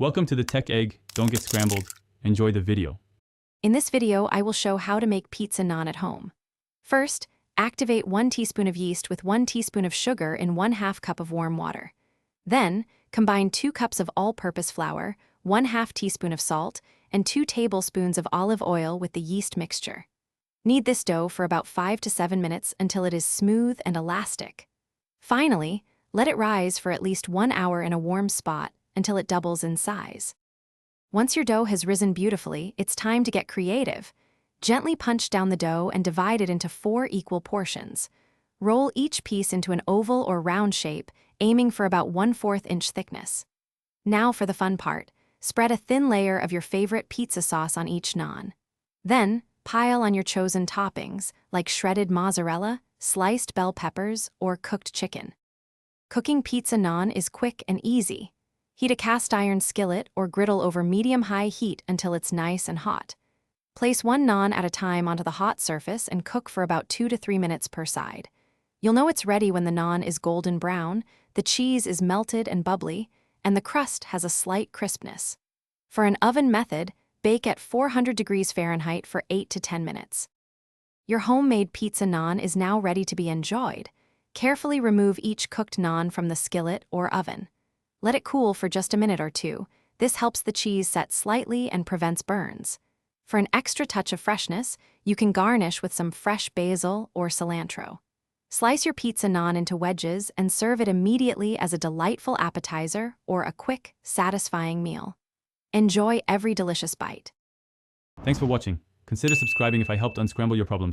Welcome to the Tech Egg. Don't get scrambled. Enjoy the video. In this video, I will show how to make pizza naan at home. First, activate 1 teaspoon of yeast with 1 teaspoon of sugar in 1/2 cup of warm water. Then, combine 2 cups of all-purpose flour, 1/2 teaspoon of salt, and 2 tablespoons of olive oil with the yeast mixture. Knead this dough for about 5 to 7 minutes until it is smooth and elastic. Finally, let it rise for at least 1 hour in a warm spot until it doubles in size. Once your dough has risen beautifully, it's time to get creative. Gently punch down the dough and divide it into 4 equal portions. Roll each piece into an oval or round shape, aiming for about 1/4 inch thickness. Now for the fun part. Spread a thin layer of your favorite pizza sauce on each naan. Then, pile on your chosen toppings, like shredded mozzarella, sliced bell peppers, or cooked chicken. Cooking pizza naan is quick and easy. Heat a cast iron skillet or griddle over medium-high heat until it's nice and hot. Place 1 naan at a time onto the hot surface and cook for about 2 to 3 minutes per side. You'll know it's ready when the naan is golden brown, the cheese is melted and bubbly, and the crust has a slight crispness. For an oven method, bake at 400 degrees Fahrenheit for 8 to 10 minutes. Your homemade pizza naan is now ready to be enjoyed. Carefully remove each cooked naan from the skillet or oven. Let it cool for just a minute or two. This helps the cheese set slightly and prevents burns. For an extra touch of freshness, you can garnish with some fresh basil or cilantro. Slice your pizza naan into wedges and serve it immediately as a delightful appetizer or a quick, satisfying meal. Enjoy every delicious bite. Thanks for watching. Consider subscribing if I helped unscramble your problems.